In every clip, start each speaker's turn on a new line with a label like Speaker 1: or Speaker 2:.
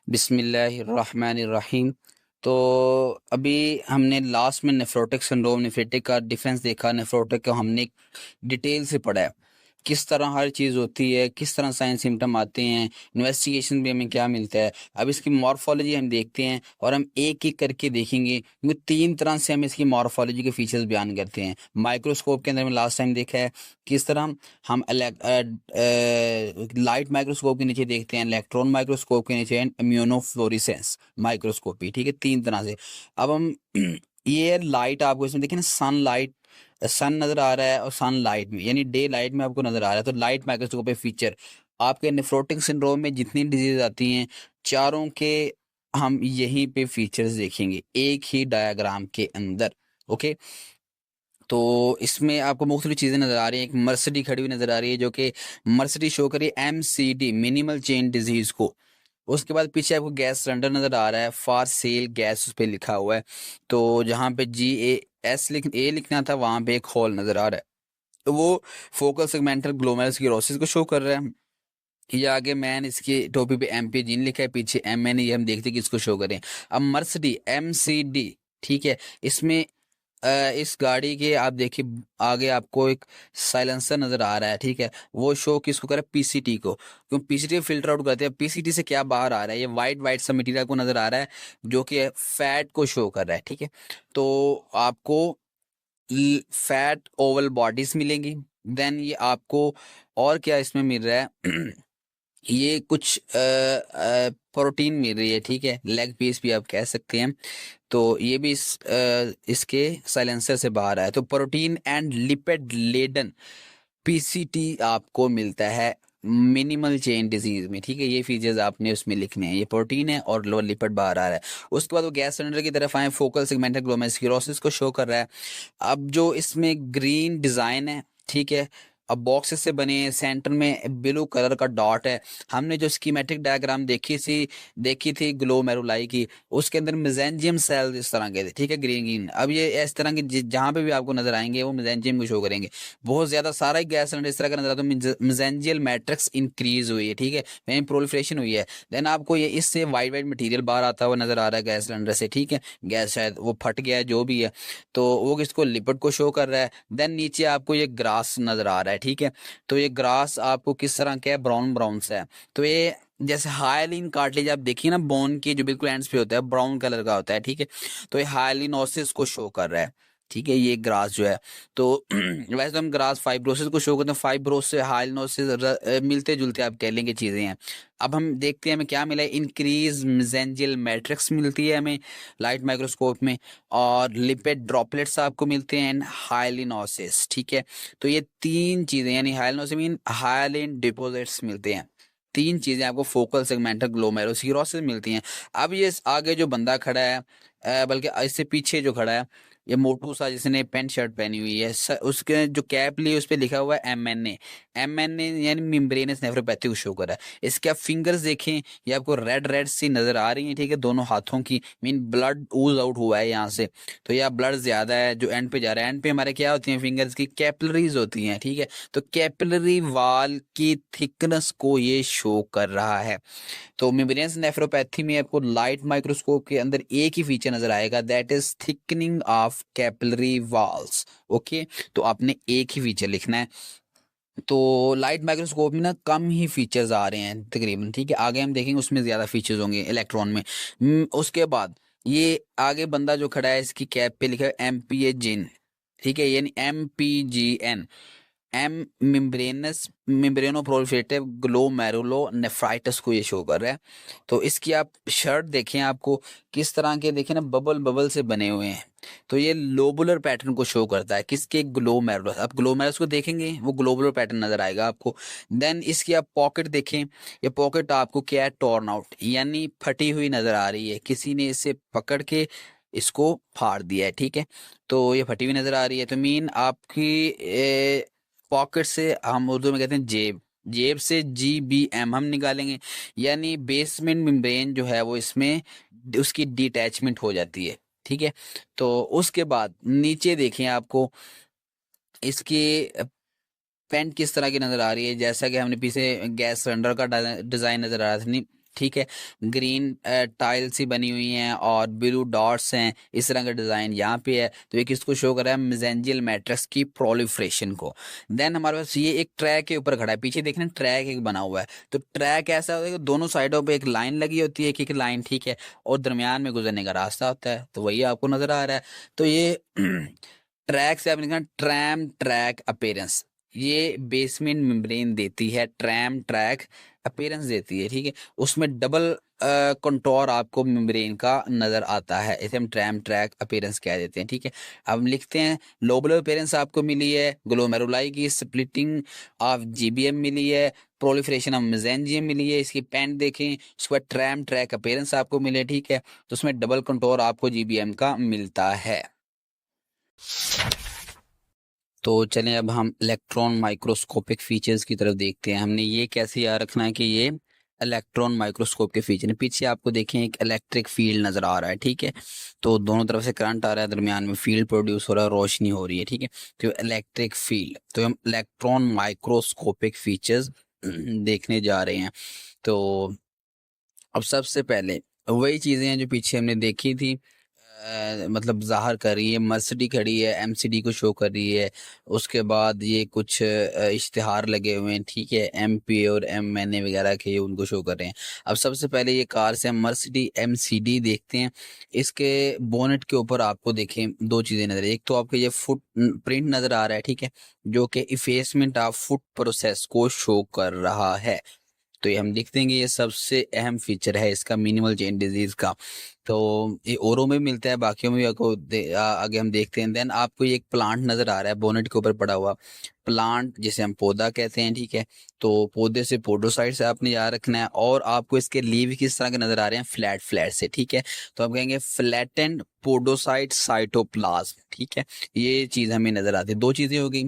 Speaker 1: बिस्मिल्लाहिर्रहमानिर्रहीम। तो अभी हमने लास्ट में नेफ्रोटिक सिंड्रोम नेफ्रेटिक का डिफरेंस देखा। नेफ्रोटिक को हमने डिटेल से पढ़ा है, किस तरह हर चीज़ होती है, किस तरह साइन सिम्टम आते हैं, इन्वेस्टिगेशन भी हमें क्या मिलता है। अब इसकी मॉर्फोलॉजी हम देखते हैं और हम एक एक करके देखेंगे। वो तीन तरह से हम इसकी मॉर्फोलॉजी के फीचर्स बयान करते हैं। माइक्रोस्कोप के अंदर में लास्ट टाइम देखा है किस तरह हम लाइट माइक्रोस्कोप के नीचे देखते हैं, इलेक्ट्रॉन माइक्रोस्कोप के नीचे एंड इम्यूनोफ्लोरेसेंस माइक्रोस्कोपी। ठीक है, तीन तरह से। अब हम ये लाइट आपको इसमें देखिए ना, सनलाइट, सन नजर आ रहा है और सनलाइट में यानी डे लाइट में आपको नजर आ रहा है। तो लाइट माइक्रोस्कोप पे फीचर आपके नेफ्रोटिक सिंड्रोम में जितनी डिजीज आती हैं चारों के हम यहीं पे फीचर्स देखेंगे एक ही डायग्राम के अंदर। ओके, तो इसमें आपको मुख्तलिफ चीज़ें नज़र आ रही हैं। एक मर्सिडी खड़ी हुई नज़र आ रही है जो कि मर्सिडी शो करी MCD मिनिमल चेन डिजीज़ को। उसके बाद पीछे आपको गैस सिलेंडर नज़र आ रहा है, फॉर सेल गैस उस पर लिखा हुआ है। तो जहाँ पे GAS लिखना था वहाँ पे एक होल नज़र आ रहा है, तो वो फोकल सेगमेंटल ग्लोमेरुलर को शो कर रहा है। ये आगे मैन इसके टोपी पे MP जीन लिखा है, पीछे MN, ये हम देखते हैं कि इसको शो करें। अब मर्सिडी MCD, ठीक है, इसमें इस गाड़ी के आप देखिए आगे आपको एक साइलेंसर नजर आ रहा है। ठीक है, वो शो किसको कर रहा है? PCT को। क्यों PCT फिल्टर आउट करते हैं। PCT से क्या बाहर आ रहा है? ये वाइट वाइट सा मटेरियल को नजर आ रहा है जो कि फैट को शो कर रहा है। ठीक है, तो आपको फैट ओवल बॉडीज मिलेंगी। देन ये आपको और क्या इसमें मिल रहा है? ये कुछ प्रोटीन मिल रही है। ठीक है, लेग पीस भी आप कह सकते हैं। तो ये भी इसके साइलेंसर से बाहर आया। तो protein and lipid laden PCT आपको मिलता है मिनिमल चेन डिजीज में। ठीक है, ये फीचर्स आपने उसमें लिखने हैं। ये प्रोटीन है और लोअर लिपिड बाहर आ रहा है। उसके बाद वो गैस सिलेंडर की तरफ आए, फोकल सेगमेंटल ग्लोमेरुलर को शो कर रहा है। अब जो इसमें ग्रीन डिजाइन है, ठीक है, अब बॉक्सेस से बने हैं, सेंटर में ब्लू कलर का डॉट है। हमने जो स्कीमेटिक डायग्राम देखी थी ग्लोमेरुलाई की, उसके अंदर मेसेंजियम सेल्स इस तरह के थे। ठीक है, ग्रीन ग्रीन। अब ये इस तरह के जहां पे भी आपको नजर आएंगे वो मेसेंजियम को शो करेंगे। बहुत ज्यादा सारा ही गैस सिलेंडर इस तरह का नजर आता है। मेसेंजियल मैट्रिक्स इंक्रीज हुई है। ठीक है, वहीं प्रोलिफरेशन हुई है। देन आपको ये इससे वाइट वाइट मटेरियल बाहर आता हुआ नजर आ रहा है गैस सिलेंडर से। ठीक है, गैस शायद वो फट गया है जो भी है, तो वो किसको? लिपिड को शो कर रहा है। देन नीचे आपको ये ग्रास नजर आ रहा है। ठीक है, तो ये ग्रास आपको किस तरह का है? ब्राउन ब्राउन सा है। तो ये जैसे हाइलिन कार्टिलेज आप देखिए ना, बोन के जो बिल्कुल एंड्स पे होता है, ब्राउन कलर का होता है। ठीक है, तो ये हाइलिनोसिस को शो कर रहा है। ठीक है, ये ग्रास जो है, तो वैसे तो हम ग्रास फाइब्रोसिस को शो करते हैं। फाइब्रोस से हाइलिनोसिस मिलते जुलते आप कह लेंगे चीजें हैं। अब हम देखते हैं हमें क्या मिला है। इंक्रीज मेसेंजियल मैट्रिक्स मिलती है हमें लाइट माइक्रोस्कोप में, और लिपिड ड्रॉपलेट्स आपको मिलते हैं, एंड हाइलिनोसिस। ठीक है, तो ये तीन चीजें यानी हाइलिनोसिस मीन हाइलिन डिपोजिट्स मिलते हैं। तीन चीजें आपको फोकल सेगमेंटल ग्लोमेरुलर मिलती हैं। अब ये आगे जो बंदा खड़ा है, बल्कि इससे पीछे जो खड़ा है, ये मोटू सा जिसने पेंट शर्ट पहनी हुई है, उसके जो कैप ली उस पर लिखा हुआ है MNA यानी मेम्ब्रेनस नेफ्रोपैथी को शो कर रहा है। इसके आप फिंगर्स देखें, ये आपको रेड रेड सी नजर आ रही है। ठीक है, दोनों हाथों की, मीन ब्लड ऊज आउट हुआ है यहाँ से। तो यह ब्लड ज्यादा है जो एंड पे जा रहा है। एंड पे हमारे क्या होती हैं? फिंगर्स की कैपिलरीज होती हैं। ठीक है, तो कैपिलरी वाल की थिकनेस को ये शो कर रहा है। तो मेम्ब्रेनस नेफ्रोपैथी में आपको लाइट माइक्रोस्कोप के अंदर एक ही फीचर नजर आएगा, that is thickening of capillary walls. Okay, तो आपने एक ही फीचर लिखना है। तो लाइट माइक्रोस्कोप में ना कम ही फीचर्स आ रहे हैं तकरीबन। ठीक है, आगे हम देखेंगे उसमें ज्यादा फीचर्स होंगे इलेक्ट्रॉन में। उसके बाद ये आगे बंदा जो खड़ा है इसकी कैप पे लिखा है MPA जिन। ठीक है, यानी MPGN, M membranoproliferative glomerulonephritis को ये शो कर रहा है। तो इसकी आप शर्ट देखें, आपको किस तरह के देखें ना, बबल बबल से बने हुए हैं। तो ये लोबुलर पैटर्न को शो करता है, किसके? ग्लोमेरुलस। आप ग्लोमेरुलस को देखेंगे वो ग्लोबुलर पैटर्न नजर आएगा आपको। देन इसकी आप पॉकेट देखें, ये पॉकेट आपको क्या है? टॉर्न आउट यानी फटी हुई नजर आ रही है, किसी ने इसे पकड़ के इसको फाड़ दिया है। ठीक है, तो ये फटी हुई नजर आ रही है। तो मीन आपकी पॉकेट से, हम उर्दू में कहते हैं जेब, जेब से GBM हम निकालेंगे, यानी बेसमेंट मेम्ब्रेन जो है वो इसमें उसकी डिटैचमेंट हो जाती है। ठीक है, तो उसके बाद नीचे देखें, आपको इसकी पेंट किस तरह की नजर आ रही है। जैसा कि हमने पीछे गैस सिलेंडर का डिजाइन नजर आ रहा था, नहीं ठीक है, ग्रीन टाइल्स ही बनी हुई हैं और ब्लू डॉट्स हैं, इस तरह का डिज़ाइन यहाँ पे है। तो ये किसको शो कर रहा है, मेसेंजियल मैट्रिक्स की प्रोलिफरेशन को। देन हमारे पास ये एक ट्रैक के ऊपर खड़ा है, पीछे देखना ट्रैक एक बना हुआ है। तो ट्रैक ऐसा होता है कि दोनों साइडों पे एक लाइन लगी होती है, एक लाइन, ठीक है, और दरमियान में गुजरने का रास्ता होता है, तो वही आपको नजर आ रहा है। तो ये ट्रैक से आपने लिखना ट्रैम ट्रैक अपीयरेंस, ये बेसमेंट मेम्ब्रेन देती है, ट्रैम ट्रैक अपीयरेंस देती है, ठीक है। उसमें डबल कंटोर आपको मेम्ब्रेन का नजर आता है, इसे हम ट्रैम ट्रैक अपीयरेंस कह देते हैं, ठीक है। अब हम लिखते हैं लोबुलर अपीयरेंस आपको मिली है, ग्लोमेरुलाई की स्प्लिटिंग ऑफ जीबीएम मिली है, प्रोलिफरेशन ऑफ मेसेंजियम मिली है, इसकी पेंट देखें, उसके बाद ट्रैम ट्रैक अपीयरेंस आपको मिले, ठीक है। तो उसमें डबल कंटोर आपको जीबीएम का मिलता है। तो चलें अब हम इलेक्ट्रॉन माइक्रोस्कोपिक फीचर्स की तरफ देखते हैं। हमने ये कैसे याद रखना है कि ये इलेक्ट्रॉन माइक्रोस्कोप के फीचर हैं। पीछे आपको देखें एक इलेक्ट्रिक फील्ड नजर आ रहा है, ठीक है। तो दोनों तरफ से करंट आ रहा है, दरमियान में फील्ड प्रोड्यूस हो रहा है, रोशनी हो रही है, ठीक है। तो इलेक्ट्रिक फील्ड, तो हम इलेक्ट्रॉन माइक्रोस्कोपिक फीचर्स देखने जा रहे हैं। तो अब सबसे पहले वही चीजें हैं जो पीछे हमने देखी थी, मतलब ज़ाहिर कर रही है, मर्सिडी खड़ी है, एमसीडी को शो कर रही है। उसके बाद ये कुछ इश्तिहार लगे हुए हैं, ठीक है, एमपी और एमएनए वगैरह के, ये उनको शो कर रहे हैं। अब सबसे पहले ये कार से हम मर्सिडी एमसीडी देखते हैं। इसके बोनेट के ऊपर आपको देखें दो चीज़ें नजर, एक तो आपको ये फुट प्रिंट नज़र आ रहा है, ठीक है, जो कि इफेसमेंट ऑफ फुट प्रोसेस को शो कर रहा है। तो ये हम लिख देंगे, ये सबसे अहम फीचर है इसका मिनिमल चेन डिजीज का। तो ये औरों में मिलता है, बाकियों में भी आपको आगे हम देखते हैं। देन आपको ये एक प्लांट नजर आ रहा है बोनेट के ऊपर पड़ा हुआ, प्लांट जिसे हम पौधा कहते हैं, ठीक है। तो पौधे से पोडोसाइट से आपने याद रखना है, और आपको इसके लीव किस तरह के नजर आ रहे हैं, फ्लैट फ्लैट से, ठीक है। तो आप कहेंगे फ्लैटेंड पोडोसाइट साइटोप्लाज्म, ठीक है। ये चीज हमें नजर आती है, दो चीजें हो गई,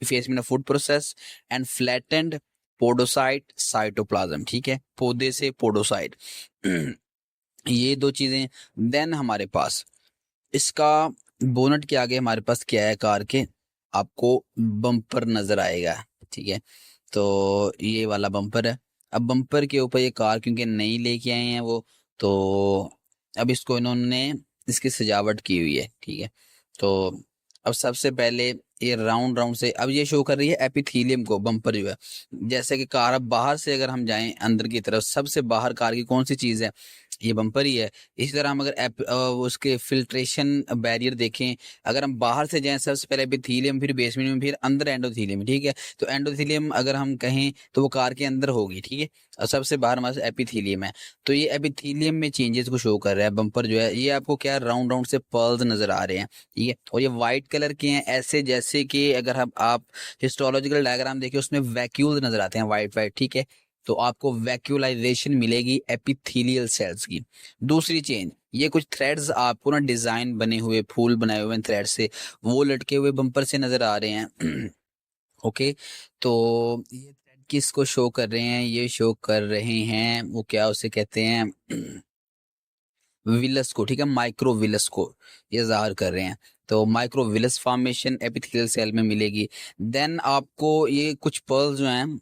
Speaker 1: effacement of food process and flattened podocyte cytoplasm, ठीक है, पौधे से पोडोसाइट ये दो चीजें। देन हमारे पास इसका बोनट के आगे हमारे पास क्या है, कार के आपको बम्पर नजर आएगा, ठीक है। तो ये वाला बम्पर है। अब बम्पर के ऊपर ये कार क्योंकि नई लेके आए हैं वो, तो अब इसको इन्होंने इसकी सजावट की हुई है, ठीक है। तो अब सबसे पहले ये राउंड राउंड से अब ये शो कर रही है एपिथीलियम को, बम्पर जो है, जैसे कि कार, अब बाहर से अगर हम जाएं अंदर की तरफ, सबसे बाहर कार की कौन सी चीज है, ये बम्पर ही है। इसी तरह हम अगर उसके फिल्ट्रेशन बैरियर देखें, अगर हम बाहर से जाएं सबसे पहले एपिथीलियम, फिर बेसमेंट में, फिर अंदर एंडोथीलियम, ठीक है। तो एंडोथीलियम अगर हम कहें तो वो कार के अंदर होगी, ठीक है, और सबसे बाहर हमारे एपिथीलियम है। तो ये एपिथीलियम में चेंजेस को शो कर रहा है बम्पर जो है। ये आपको क्या राउंड राउंड से पर्ल्स नजर आ रहे हैं, ठीक है, और ये व्हाइट कलर के हैं, ऐसे जैसे कि अगर हम आप हिस्टोलॉजिकल डायग्राम देखें उसमें वैक्यूल्स नजर आते हैं व्हाइट व्हाइट, ठीक है। तो आपको वैक्यूलाइजेशन मिलेगी एपिथेलियल सेल्स की। दूसरी चेंज, ये कुछ थ्रेड्स आपको ना डिजाइन बने हुए, फूल बनाए हुए थ्रेड से, वो लटके हुए बम्पर से नजर आ रहे हैं ओके। तो ये थ्रेड किसको शो कर रहे हैं, ये शो कर रहे हैं वो क्या उसे कहते हैं विलस को, ठीक है, माइक्रो विलस को ये जाहिर कर रहे हैं। तो micro villus formation epithelial cell में मिलेगी। देन आपको ये कुछ पर्ल जो हैं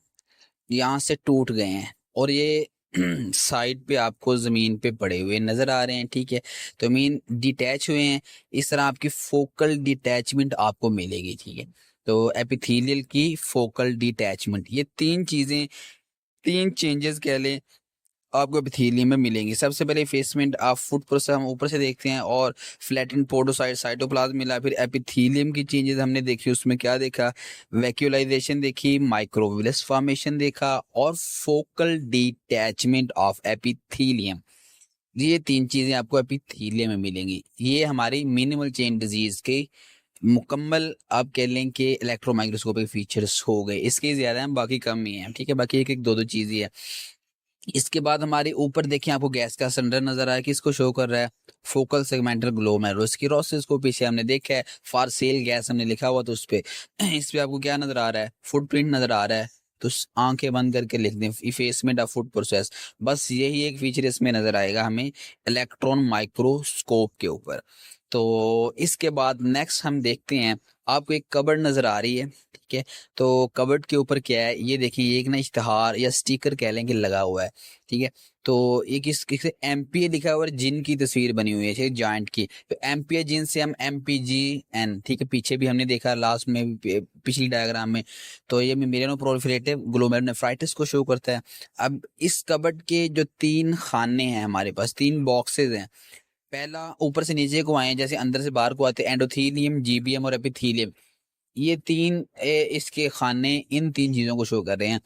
Speaker 1: यहाँ से टूट गए हैं, और ये साइड पे आपको जमीन पे पड़े हुए नजर आ रहे हैं, ठीक है। तो मीन डिटैच हुए हैं, इस तरह आपकी फोकल डिटैचमेंट आपको मिलेगी, ठीक है। तो एपिथेलियल की फोकल डिटैचमेंट, ये तीन चीजें, तीन चेंजेस कह लें आपको एपिथेलियम में मिलेंगी। सबसे पहले फेसमेंट ऑफ फूड प्रोसेस हम ऊपर से देखते हैं, और फ्लैटेंड पोडोसाइट साइटोप्लाज्म मिला। फिर एपिथेलियम की चेंजेस हमने देखी, उसमें क्या देखा, वैक्यूलाइजेशन देखी, माइक्रोविलस फॉर्मेशन देखा, और फोकल डिटैचमेंट ऑफ एपिथेलियम। ये तीन चीजें आपको एपिथेलियम में मिलेंगी। ये हमारी मिनिमल चेन डिजीज के मुकम्मल आप कह लें कि इलेक्ट्रोमाइक्रोस्कोपिक फीचर्स हो गए। इसके ज्यादा हैं, बाकी कम ही है, ठीक है, बाकी एक एक दो दो चीज ही है। इसके बाद हमारे ऊपर देखें आपको गैस का सिलेंडर नजर आया, किसको शो कर रहा है, फोकल सेगमेंटल ग्लोमेरुलोस्क्लेरोसिस को पीछे हमने देखा है, फॉर सेल गैस हमने लिखा हुआ, तो उस पे इस पे आपको क्या नजर आ रहा है, फुटप्रिंट नजर आ रहा है। तो आंखें बंद करके लिख दें इफेसमेंट ऑफ फूड प्रोसेस, बस यही एक फीचर इसमें नजर आएगा हमें इलेक्ट्रॉन माइक्रोस्कोप के ऊपर। तो इसके बाद नेक्स्ट हम देखते हैं, आपको एक कबर्ड नजर आ रही है, ठीक है। तो कबर्ड के ऊपर क्या है, ये देखिए, ये एक ना इश्तिहार या स्टिकर कह लेंगे लगा हुआ है, ठीक है। तो एक इस एमपीए लिखा हुआ है, जिन की तस्वीर बनी हुई है जॉइंट की। तो एमपीए जिन से हम एमपीजीएन, ठीक है, पीछे भी हमने देखा लास्ट में पिछली डायग्राम में। तो ये मेम्ब्रेनो प्रोलिफरेटिव ग्लोमेरुलोनेफ्राइटिस को शो करता है। अब इस कबर्ड के जो 3 खाने हैं हमारे पास, 3 बॉक्सेस हैं। पहला ऊपर से नीचे को आए, जैसे अंदर से बाहर को आते हैं, एंडोथीलियम, जीबीएम और एपिथीलियम। ये 3 इसके खाने इन 3 चीजों को शो कर रहे हैं।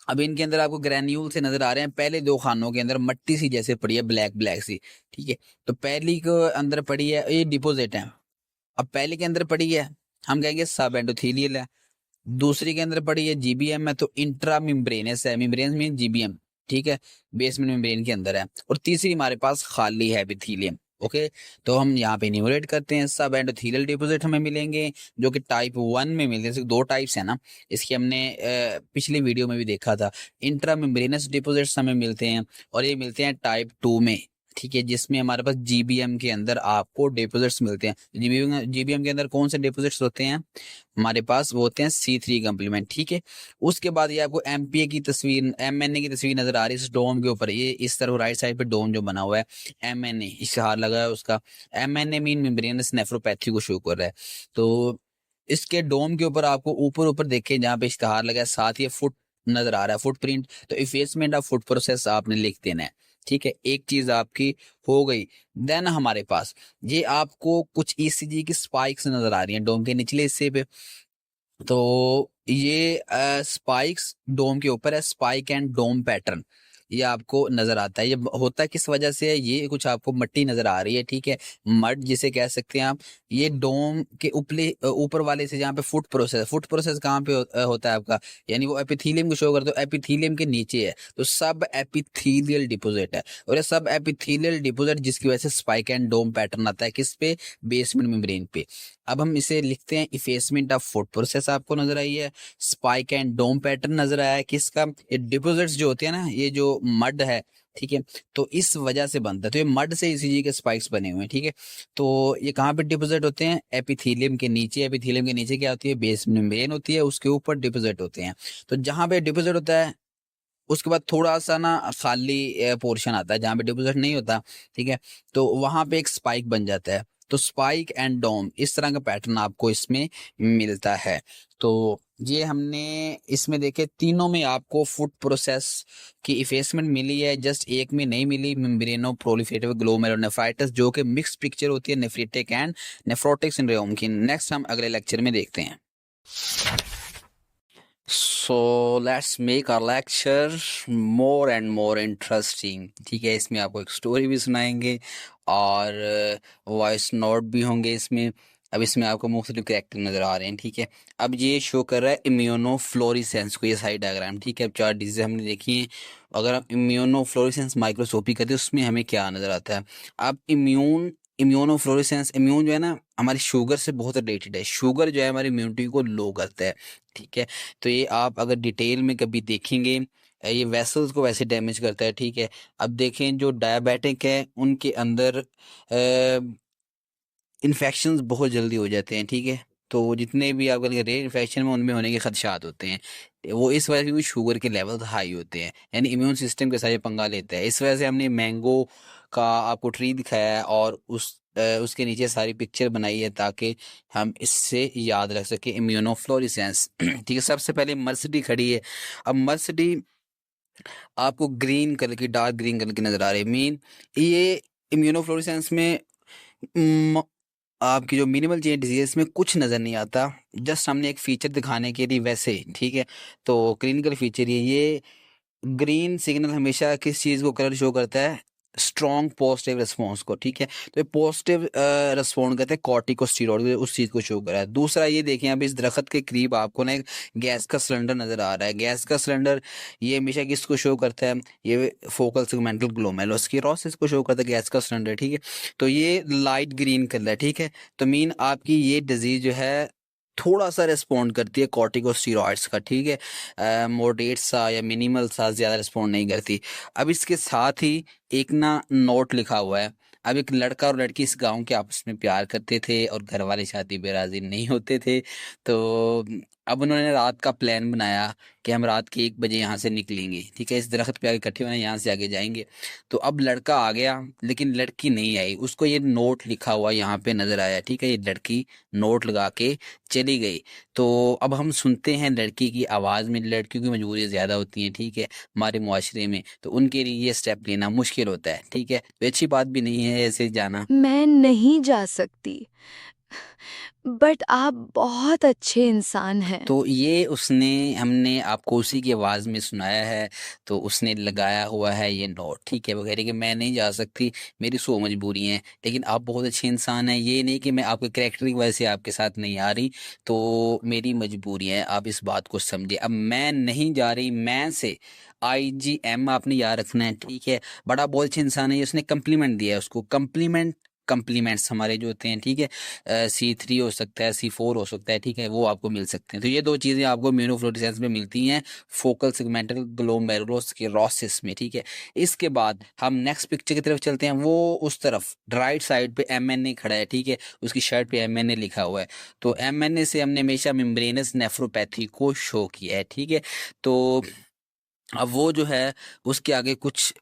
Speaker 1: अब इनके अंदर आपको ग्रैन्यूल से नजर आ रहे हैं। पहले 2 खानों के अंदर मट्टी सी जैसे पड़ी है, ब्लैक ब्लैक सी, ठीक है। तो पहली के अंदर पड़ी है, ये डिपोजिट है। अब पहले के अंदर पड़ी है, हम कहेंगे सब एंडोथीलियल है। दूसरी के अंदर पड़ी है जीबीएम है, तो इंट्रा मेम्ब्रेनस है, मेम्ब्रेन में जीबीएम, ठीक है, बेसमेंट मेम्ब्रेन के अंदर है। और तीसरी हमारे पास खाली है एपिथेलियम। ओके, तो हम यहाँ पे न्यूमरेट करते हैं। सब एंडोथेलियल डिपोजिट हमें मिलेंगे जो कि टाइप 1 में मिलते हैं। 2 टाइप्स है ना, इसकी हमने पिछली वीडियो में भी देखा था। इंट्रा मेम्ब्रेनस डिपोजिट्स हमें मिलते हैं और ये मिलते हैं टाइप 2 में, ठीक है, जिसमें हमारे पास जीबीएम के अंदर आपको डिपोजिट्स मिलते हैं। जीबीएम के अंदर कौन से डिपोजिट्स होते हैं हमारे पास, वो होते हैं C3 कंप्लीमेंट, ठीक है। उसके बाद ये आपको एमपीए की तस्वीर, एमएनए की तस्वीर नजर आ रही है इस डोम के ऊपर। ये इस तरफ राइट साइड पे डोम जो बना हुआ है, एमएनए इश्तिहार लगा है उसका। एमएनए मीन मेम्ब्रेनस नेफ्रोपैथी को शो कर रहा है। तो इसके डोम के ऊपर आपको ऊपर ऊपर देखें जहाँ पे इश्तिहार लगा है, साथ ही फुट नजर आ रहा है, फुटप्रिंट। तो इफेसमेंट ऑफ फुट प्रोसेस आपने लिख देना है, ठीक है। एक चीज आपकी हो गई। देन हमारे पास ये आपको कुछ ईसीजी की स्पाइक्स नजर आ रही हैं डोम के निचले हिस्से पे। तो ये स्पाइक्स डोम के ऊपर है, स्पाइक एंड डोम पैटर्न ये आपको नजर आता है। ये होता है किस वजह से है, ये कुछ आपको मट्टी नजर आ रही है, ठीक है, मड जिसे कह सकते हैं आप। ये डोम के ऊपर वाले से जहाँ पे फुट प्रोसेस कहाँ पे होता है आपका, यानी वो एपिथेलियम को शो करते हो, एपिथेलियम के नीचे है। तो सब एपिथेलियल डिपोजिट है, और ये सब एपिथेलियल डिपोजिट जिसकी वजह से स्पाइक एंड डोम पैटर्न आता है किस पे, बेसमेंट मेम्ब्रेन पे। अब हम इसे लिखते हैं, इफेसमेंट ऑफ फुट प्रोसेस आपको नजर आई है, स्पाइक एंड डोम पैटर्न नजर आया है किसका, ये डिपोजिट्स जो होते हैं ना, ये जो मड है, ठीक है, तो इस वजह से बनता है। तो ये मड से ईसीजी के स्पाइक्स बने हुए हैं, ठीक है। तो ये कहाँ पे डिपोजिट होते हैं, एपिथेलियम के नीचे। एपिथेलियम के नीचे क्या होती है, बेसमेंट मेम्ब्रेन होती है, उसके ऊपर डिपोजिट होते हैं। तो जहां पे डिपोजिट होता है उसके बाद थोड़ा सा ना खाली पोर्शन आता है जहाँ पे डिपोजिट नहीं होता, ठीक है। तो वहां पे एक स्पाइक बन जाता है। तो स्पाइक एंड डोम इस तरह का पैटर्न आपको इसमें मिलता है। तो ये हमने इसमें देखे, तीनों में आपको फुट प्रोसेस की इफेसमेंट मिली है, जस्ट एक में नहीं मिली, मेम्ब्रेनो प्रोलिफरेटिव ग्लोमेरुलोनेफ्राइटिस, जो कि मिक्स पिक्चर होती है नेफ्रिटिक एंड नेफ्रोटिक सिंड्रोम की। नेक्स्ट हम अगले लेक्चर में देखते हैं। So let's make our lecture more and more interesting, ठीक है। इसमें आपको एक स्टोरी भी सुनाएंगे और वॉइस नोट भी होंगे इसमें। अब इसमें आपको मुख्तलिफ कैरेक्टर नजर आ रहे हैं, ठीक है। अब ये शो कर रहा है इम्यूनोफ्लोरेसेंस को, ये साइड डायग्राम, ठीक है। अब 4 डिजीज हमने देखी हैं। अगर हम इम्यूनोफ्लोरेसेंस माइक्रोस्कोपी करते हैं उसमें हमें क्या नजर आता है। अब इम्यूनोफ्लोरेसेंस, इम्यून जो है ना हमारी शुगर से बहुत रिलेटेड है। शुगर जो है हमारी इम्यूनिटी को लो करता है, ठीक है। तो ये आप अगर डिटेल में कभी देखेंगे, ये वेसल्स को वैसे डैमेज करता है, ठीक है। अब देखें जो डायबिटिक है उनके अंदर इन्फेक्शंस बहुत जल्दी हो जाते हैं, ठीक है। तो जितने भी आपका रेयर इन्फेक्शन में उनमें होने के खदशात होते हैं, वो इस वजह से भी शुगर के लेवल हाई होते हैं, यानी इम्यून सिस्टम के साथ ये पंगा लेता है। इस वजह से हमने मैंगो का आपको ट्री दिखाया है और उसके नीचे सारी पिक्चर बनाई है ताकि हम इससे याद रख सके इम्यूनोफ्लोरेसेंस, ठीक है। सबसे पहले मर्सिडी खड़ी है। अब मर्सिडी आपको ग्रीन कलर की, डार्क ग्रीन कलर की नजर आ रही है। मीन ये इम्यूनोफ्लोरेसेंस में आपकी जो मिनिमल चेंज डिजीज में कुछ नज़र नहीं आता, जस्ट हमने एक फीचर दिखाने के लिए वैसे, ठीक है। तो क्लिनिकल फीचर ये ग्रीन सिग्नल हमेशा किस चीज़ को कलर शो करता है, स्ट्रॉन्ग पॉजिटिव रिस्पॉन्स को, ठीक है। तो ये पॉजिटिव रिस्पॉन्ड करते हैं कॉर्टिकोस्टेरॉइड, उस चीज़ को शो कर रहा है। दूसरा ये देखें, अब इस दरख्त के करीब आपको ना एक गैस का सिलेंडर नज़र आ रहा है। गैस का सिलेंडर ये हमेशा किसको शो करता है, ये फोकल सेगमेंटल ग्लोमेरुलोस्क्लेरोसिस को शो करता है, गैस का सिलेंडर, ठीक है। तो ये लाइट ग्रीन कलर है, ठीक है। तो मीन आपकी ये डिजीज जो है थोड़ा सा रिस्पॉन्ड करती है कॉर्टिकोस्टेरॉइड्स का, ठीक है। मॉडरेट सा या मिनिमल सा, ज़्यादा रिस्पॉन्ड नहीं करती। अब इसके साथ ही एक ना नोट लिखा हुआ है, अब एक लड़का और लड़की इस गांव के आपस में प्यार करते थे और घर वाले शादी पे राजी नहीं होते थे। तो अब उन्होंने रात का प्लान बनाया कि हम रात के 1 बजे यहाँ से निकलेंगे, ठीक है, इस दरख्त पे आगे इकट्ठे होना, यहाँ से आगे जाएंगे। तो अब लड़का आ गया लेकिन लड़की नहीं आई, उसको ये नोट लिखा हुआ यहाँ पे नजर आया, ठीक है, ये लड़की नोट लगा के चली गई। तो अब हम सुनते हैं लड़की की आवाज़ में, लड़कियों की मजबूरी ज़्यादा होती हैं, ठीक है, हमारे मुआशरे में, तो उनके लिए ये स्टेप लेना मुश्किल होता है, ठीक है, तो अच्छी बात भी नहीं है ऐसे जाना।
Speaker 2: मैं नहीं जा सकती, बट आप बहुत अच्छे इंसान हैं।
Speaker 1: तो ये उसने हमने आपको उसी की आवाज़ में सुनाया है, तो उसने लगाया हुआ है ये नोट, ठीक है, वगैरह कि मैं नहीं जा सकती, मेरी 100 मजबूरी हैं, लेकिन आप बहुत अच्छे इंसान हैं, ये नहीं कि मैं आपके कैरेक्टर की वजह से आपके साथ नहीं आ रही, तो मेरी मजबूरी है, आप इस बात को समझे। अब मैं नहीं जा रही, मैं से IGM आपने याद रखना है, ठीक है, बड़ा बहुत अच्छे इंसान है, ये उसने कम्प्लीमेंट दिया है उसको, कम्प्लीमेंट्स हमारे जो होते हैं, ठीक है, C3 हो सकता है, C4 हो सकता है, ठीक है, वो आपको मिल सकते हैं। तो ये 2 चीज़ें आपको इम्यूनोफ्लोरेसेंस में मिलती हैं फोकल सेगमेंटल ग्लोमेरुलोस्क्लेरोसिस में, ठीक है। इसके बाद हम नेक्स्ट पिक्चर की तरफ चलते हैं, वो उस तरफ राइट साइड पे MNA खड़ा है, ठीक है, उसकी शर्ट पे MNA लिखा हुआ है। तो MNA से हमने हमेशा मेम्ब्रेनस नेफ्रोपैथी को शो किया है, ठीक है। तो अब वो जो है उसके आगे कुछ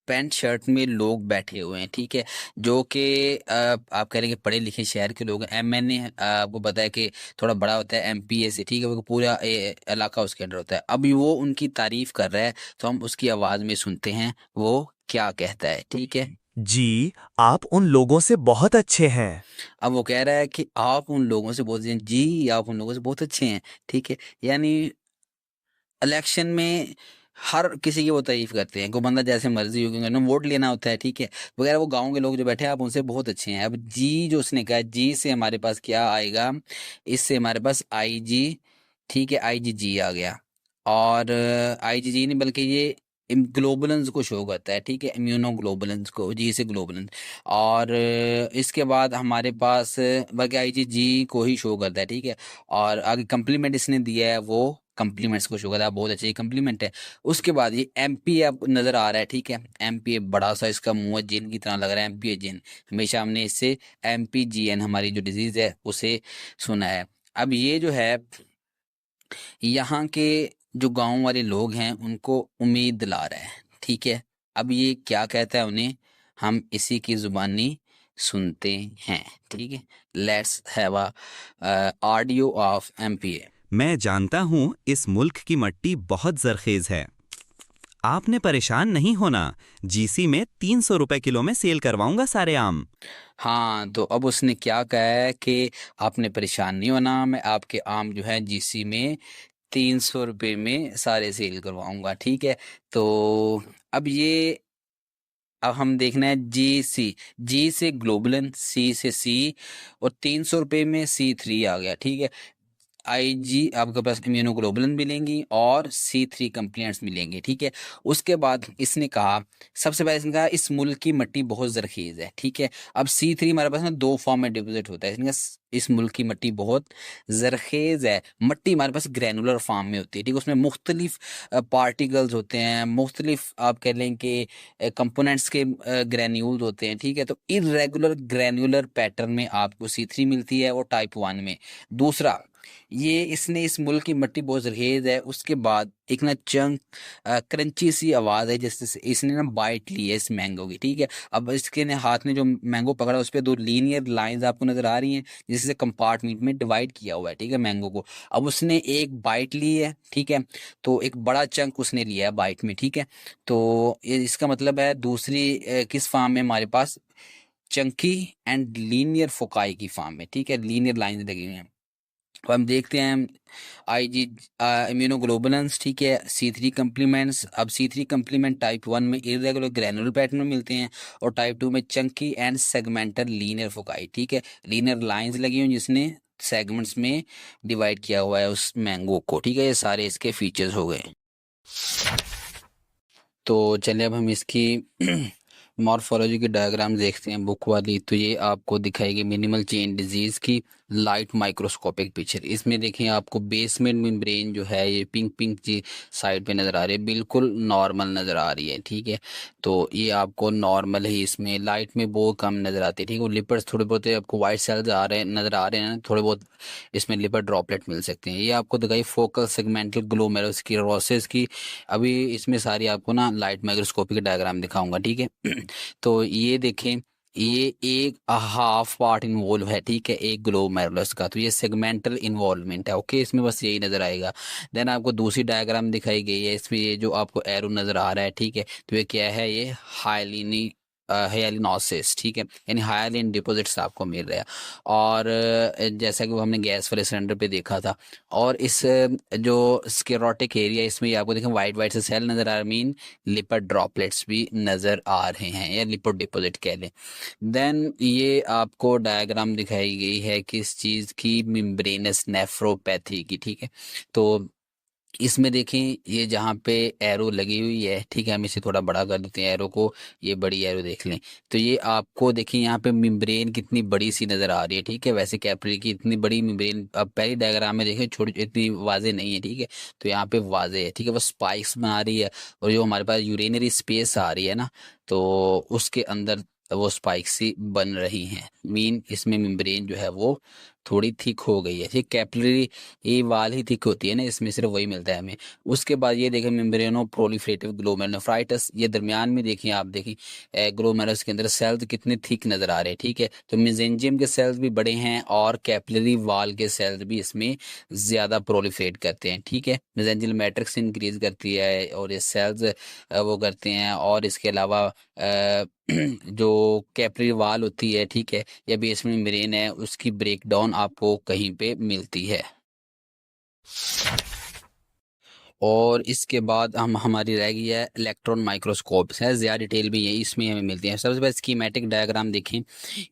Speaker 1: पैंट शर्ट में लोग बैठे हुए हैं, ठीक है, जो कि आप कह रहे हैं कि पढ़े लिखे शहर के लोग हैं। MNA आपको पता है कि थोड़ा बड़ा होता है MPA से, ठीक है, वो पूरा इलाका उसके अंदर होता है। अभी वो उनकी तारीफ कर रहा है, तो हम उसकी आवाज़ में सुनते हैं वो क्या कहता है, ठीक है।
Speaker 3: जी, आप उन लोगों से बहुत अच्छे हैं।
Speaker 1: अब वो कह रहा है कि आप उन लोगों से बहुत जी, आप उन लोगों से बहुत अच्छे हैं, ठीक है, यानी इलेक्शन में हर किसी की वो तारीफ करते हैं, कोई बंदा जैसे मर्जी हो, क्योंकि उन्हें वोट लेना होता है, ठीक है, वगैरह। वो गांव के लोग जो बैठे हैं आप उनसे बहुत अच्छे हैं। अब जी जो उसने कहा, जी से हमारे पास क्या आएगा, इससे हमारे पास IG, ठीक है, IgG आ गया, और IgG नहीं बल्कि ये ग्लोबुलेंस को शो करता है, ठीक है, इम्यूनोग्लोबुलेंस को, जी से ग्लोबुलेंस। और इसके बाद हमारे पास बल्कि IgG को ही शो करता है, ठीक है, और आगे कम्प्लीमेंट इसने दिया है, वो कम्प्लीमेंट्स को शो करता है, बहुत अच्छी कम्प्लीमेंट है। उसके बाद ये MP आपको नजर आ रहा है, ठीक है, MP बड़ा सा इसका मुंह है, जिन की तरह लग रहा है, MP जिन, हमेशा हमने इससे MPGN हमारी जो डिजीज है उसे सुना है। अब ये जो है यहाँ के जो गांव वाले लोग हैं उनको उम्मीद दिला रहा है, ठीक है। अब ये क्या कहता है उन्हें, हम इसी की जुबानी सुनते हैं, ठीक है। Let's have a audio of MPA।
Speaker 3: मैं जानता हूँ इस मुल्क की मिट्टी बहुत जरखेज है। आपने परेशान नहीं होना, GC में 300 रुपए किलो में सेल करवाऊंगा सारे आम।
Speaker 1: हाँ, तो अब उसने क्या कहा है कि आपने परेशान नहीं होना, मैं आपके आम जो है GC में 300 रुपये में सारे सेल करवाऊंगा, ठीक है। तो अब ये, अब हम देखना है जी से ग्लोबुलन, C से C, और 300 रुपये में C3 आ गया, ठीक है। IG आपके पास इम्यूनोग्लोबुलिन मिलेंगी और C3 कंप्लेंट्स मिलेंगे, ठीक है। उसके बाद इसने कहा, सबसे पहले इसने कहा इस मुल्क की मिट्टी बहुत जरखेज है, ठीक है। अब C3 हमारे पास ना 2 फॉर्म में डिपोजिट होता है, इसने कहा इस मुल्क की मिट्टी बहुत जरखेज है। मिट्टी हमारे पास ग्रैनुलर फॉर्म में होती है, ठीक है, उसमें मुख्तलिफ पार्टिकल्स होते हैं, मुख्तलिफ आप कह लें कि कंपोनेंट्स के ग्रैन्यूल्स होते हैं, ठीक है। तो इरेगुलर ग्रैनुलर पैटर्न में आपको C3 मिलती है, वो टाइप 1 में। दूसरा, ये इसने इस मुल्क की मिट्टी बहुत जरखेज है। उसके बाद एक ना चंक क्रंची सी आवाज़ है, जैसे इसने ना बाइट ली है इस मैंगो की, ठीक है। अब इसके ने हाथ में जो मैंगो पकड़ा उस पर 2 लीनियर लाइंस आपको नजर आ रही हैं, जिससे कंपार्टमेंट में डिवाइड किया हुआ है, ठीक है, मैंगो को। अब उसने एक बाइट ली है, ठीक है, तो एक बड़ा चंक उसने लिया है बाइट में, ठीक है। तो ये इसका मतलब है दूसरी किस फॉर्म में हमारे पास, चंकी एंड लीनियर फोकाई की फॉर्म में, ठीक है, लीनियर लाइंस लगी हुई हैं। तो हम देखते हैं IG इम्यूनोग्लोबुलेंस, ठीक है, C3 कंप्लीमेंट्स। अब C3 कंप्लीमेंट टाइप 1 में इरेगुलर ग्रैनुलर पैटर्न में मिलते हैं, और टाइप 2 में Chunky and segmental linear foci, ठीक है, लीनियर लाइंस लगी हुई जिसने सेगमेंट्स में डिवाइड किया हुआ है उस मैंगो को, ठीक है। ये सारे इसके फीचर्स हो गए। तो चलिए अब हम इसकी मॉर्फोलॉजी की डायग्राम देखते हैं बुक वाली। तो ये आपको दिखाएगी मिनिमल चेन डिजीज़ की लाइट माइक्रोस्कोपिक पिक्चर। इसमें देखें आपको बेसमेंट मेम्ब्रेन जो है ये पिंक पिंक जी साइड पे नज़र आ रही है, बिल्कुल नॉर्मल नज़र आ रही है, ठीक है। तो ये आपको नॉर्मल ही, इसमें लाइट में बहुत कम नज़र आती है, ठीक है। वो लिपिड्स थोड़े बहुत आपको वाइट सेल्स आ रहे हैं, नज़र आ रहे हैं, थोड़े बहुत इसमें लिपिड ड्रॉपलेट मिल सकते हैं। ये आपको दिखाई फोकल सेगमेंटल ग्लोमेरुलोस्क्लेरोसिस की। अभी इसमें सारी आपको ना लाइट माइक्रोस्कोपी के डायग्राम दिखाऊंगा, ठीक है। तो ये देखें, ये एक हाफ पार्ट इन्वॉल्व है, ठीक है, एक ग्लोमेरुलस का, तो ये सेगमेंटल इन्वॉल्वमेंट है, ओके। इसमें बस यही नजर आएगा। देन आपको दूसरी डायग्राम दिखाई गई है, इसमें ये जो आपको एरो नजर आ रहा है, ठीक है, तो ये क्या है, ये हाइलिनोसिस, ठीक है, यानी हाइलिन डिपॉजिट्स आपको मिल रहा है। और जैसा कि वो हमने गैस वाले सिलेंडर पे देखा था। और इस जो स्क्लेरोटिक एरिया, इसमें ये आपको देखें वाइट वाइट से सेल नजर आ रहा है, मीन लिपिड ड्रॉपलेट्स भी नजर आ रहे हैं, या लिपिड डिपॉजिट कह लें। देन ये आपको डायग्राम दिखाई गई है किस चीज़ की, मेम्ब्रेनस नेफ्रोपैथी की, ठीक है। तो इसमें देखें ये जहाँ पे एरो लगी हुई है, ठीक है, हम इसे थोड़ा बड़ा कर देते हैं एरो को, ये बड़ी एरो देख लें। तो ये आपको देखें यहाँ पे मेम्ब्रेन कितनी बड़ी सी नज़र आ रही है, ठीक है। वैसे कैपिलरी की इतनी बड़ी मेम्ब्रेन अब पहली डायग्राम में देखें छोटी, इतनी वाजे नहीं है, ठीक है। तो यहाँ पे वाजे है, ठीक है, वो स्पाइक्स बना रही है। और जो हमारे पास यूरिनरी स्पेस आ रही है ना, तो उसके अंदर वो स्पाइक्स सी बन रही हैं, मीन इसमें मेम्ब्रेन जो है वो थोड़ी थिक हो गई है, ठीक। कैपिलरी ये वाल ही थिक होती है ना, इसमें सिर्फ वही मिलता है हमें। उसके बाद ये देखें मेम्ब्रेनो प्रोलिफरेटिव ग्लोमेरुलोनेफ्राइटिस, ये दरमियान में देखिए, आप देखिए ग्लोमेरुलस के अंदर सेल्स कितने थिक नजर आ रहे हैं, ठीक है। तो मेसेंजियम के सेल्स भी बड़े हैं और कैपिलरी वाल के सेल्स भी इसमें ज्यादा प्रोलिफरेट करते हैं, ठीक है। मेसेंजियल मैट्रिक्स इंक्रीज करती है और ये सेल्स वो करते हैं। और इसके अलावा जो कैपिलरी वाल होती है, ठीक है, या बेसमेंट मेम्ब्रेन है, उसकी ब्रेकडाउन आपको कहीं पे मिलती है। और इसके बाद हमारी रह गई है इलेक्ट्रॉन माइक्रोस्कोप है, ज़्यादा डिटेल भी है इसमें हमें मिलती है। सबसे पहले स्कीमेटिक डायग्राम देखें,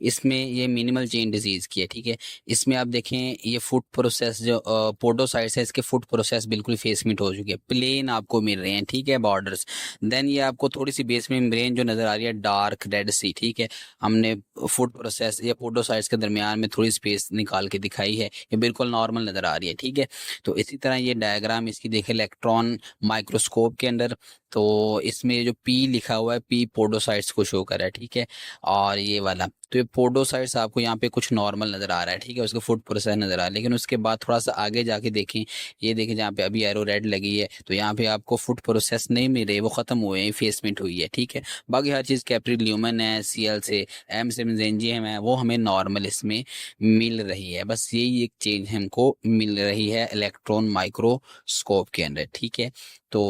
Speaker 1: इसमें ये मिनिमल चेन डिजीज़ की है, ठीक है। इसमें आप देखें ये फुट प्रोसेस जो पोडोसाइट्स है, इसके फुट प्रोसेस बिल्कुल फेसमेंट हो चुके हैं, प्लेन आपको मिल रहे हैं, ठीक है, बॉर्डर्स। देन ये आपको थोड़ी सी बेस मेम्ब्रेन जो नज़र आ रही है डार्क रेड सी, ठीक है। हमने फुट प्रोसेस या पोडोसाइट्स के दरमियान में थोड़ी स्पेस निकाल के दिखाई है, ये बिल्कुल नॉर्मल नज़र आ रही है, ठीक है। तो इसी तरह ये डायग्राम इसकी देखें इलेक्ट्रॉन माइक्रोस्कोप के अंदर, तो इसमें जो पी लिखा हुआ है, पी पोडोसाइट्स को शो कर रहा है, ठीक है। और ये वाला, तो ये पोडोसाइट्स आपको यहाँ पे कुछ नॉर्मल नजर आ रहा है, ठीक है, उसका फुट प्रोसेस नजर आ रहा है। लेकिन उसके बाद थोड़ा सा आगे जाके देखें, ये देखें जहाँ पे अभी एरो रेड लगी है, तो यहाँ पे आपको फुट प्रोसेस नहीं मिल रही, वो खत्म हुए हैं, फेसमेंट हुई है, ठीक है। बाकी हर चीज़ कैपिलरी ल्यूमन है, सीएल से एम से मेसेंजियम है, वो हमें नॉर्मल इसमें मिल रही है। बस यही एक चेंज हमको मिल रही है इलेक्ट्रॉन माइक्रोस्कोप के अंदर, ठीक है। तो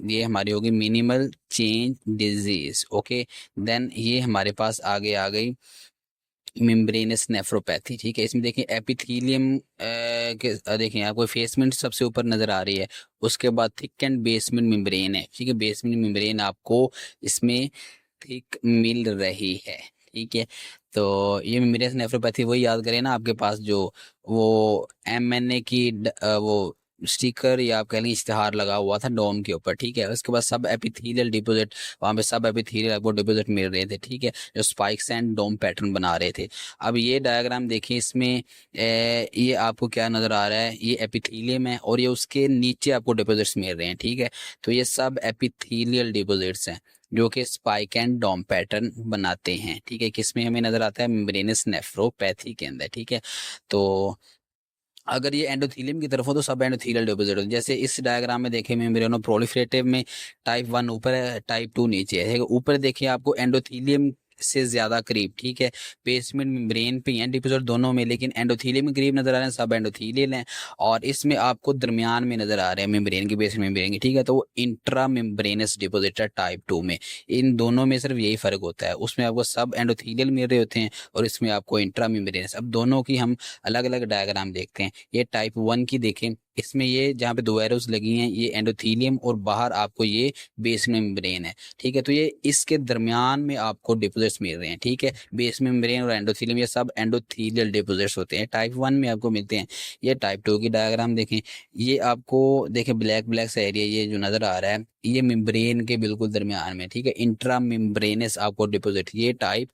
Speaker 1: ये हमारी होगी minimal change disease, okay. Then ये हमारे पास आगे आ गई मेम्ब्रेनस नेफ्रोपैथी, ठीक है। इसमें देखें एपिथेलियम के देखें आपको फेसमेंट सबसे ऊपर नजर आ रही है, उसके बाद थिक एंड बेसमेंट मेम्ब्रेन है, ठीक है। बेसमेंट मेम्ब्रेन आपको इसमें थिक मिल रही है, ठीक है। तो ये मेम्ब्रेनस नेफ्रोपैथी वही याद करें ना, आपके पास जो वो एमएनए की वो स्टिकर या आप कह लें इश्तिहार लगा हुआ था डोम के ऊपर, ठीक है। उसके बाद सब एपिथेलियल डिपॉजिट, वहाँ पे सब एपिथेलियल आपको डिपॉजिट मिल रहे थे, ठीक है, जो स्पाइक्स एंड डोम पैटर्न बना रहे थे। अब ये डायग्राम देखिए, इसमें ये आपको क्या नज़र आ रहा है, ये एपिथेलियम है और ये उसके नीचे आपको डिपॉजिट्स मिल रहे हैं, ठीक है। तो ये सब एपिथेलियल डिपॉजिट्स हैं जो कि स्पाइक एंड डोम पैटर्न बनाते हैं, ठीक है। किसमें हमें नजर आता है, मेम्ब्रेनस नेफ्रोपैथी के अंदर, ठीक है। तो अगर ये एंडोथीलियम की तरफ हो तो सब एंडोथीलियल डिपॉजिट हो, जैसे इस डायग्राम में देखें मेम्ब्रेनो प्रोलिफरेटिव में टाइप 1 ऊपर है, टाइप 2 नीचे है। ऊपर देखिए आपको एंडोथीलियम से ज्यादा करीब, ठीक है, बेसमेंट मेम्ब्रेन पे हैं डिपॉजिट दोनों में, लेकिन एंडोथीलियम के करीब नजर आ रहे हैं, सब एंडोथीलियल हैं। और इसमें आपको दरमियान में नजर आ रहे हैं मेम्ब्रेन के, बेसमेंट मेम्ब्रेन के, ठीक है। तो वो इंट्रा मेम्ब्रेनस डिपॉजिट है टाइप 2 में। इन दोनों में सिर्फ यही फर्क होता है, उसमें आपको सब एंडोथीलियल मिल रहे होते हैं और इसमें आपको इंट्रा मेम्ब्रेनस। अब दोनों की हम अलग अलग डायग्राम देखते हैं। ये टाइप 1 की देखें, इसमें ये जहाँ पे 2 एरोस लगी हैं, ये एंडोथीलियम और बाहर आपको ये बेसमेंट मेम्ब्रेन है, ठीक है। तो ये इसके दरमियान में आपको डिपॉजिट्स मिल रहे हैं, ठीक है। बेसमेंट मेम्ब्रेन और एंडोथीलियम ये सब एंडोथीलियल डिपॉजिट्स होते हैं, टाइप 1 में आपको मिलते हैं। ये टाइप 2 की डायग्राम देखें, ये आपको देखें ब्लैक ब्लैक सा एरिया ये जो नजर आ रहा है, ये मेम्ब्रेन के बिल्कुल दरमियान में, ठीक है, इंट्रा मेम्ब्रेनस आपको डिपॉजिट ये टाइप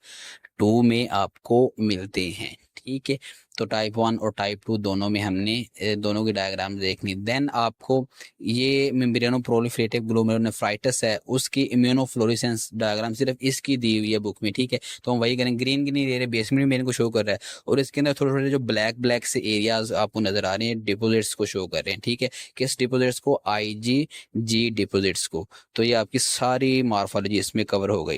Speaker 1: 2 में आपको मिलते हैं, ठीक है। तो टाइप 1 और टाइप 2 दोनों में हमने दोनों की डायग्राम देखनी। देन आपको ये मेम्ब्रेनो प्रोलिफरेटिव ग्लोमेरुलोनेफ्राइटिस है, उसकी इम्यूनोफ्लोरेसेंस डायग्राम सिर्फ इसकी दी हुई है बुक में, ठीक है। तो हम वही करें, ग्रीन की नहीं दे रहे, बेसमेंट में को शो कर रहा है, और इसके अंदर थोड़े थोड़े जो ब्लैक ब्लैक से एरियाज आपको नजर आ रहे हैं डिपोजिट्स को शो कर रहे हैं, ठीक है। किस डिपोजिट्स को? IgG डिपोजिट्स को। तो ये आपकी सारी मॉर्फोलॉजी इसमें कवर हो गई।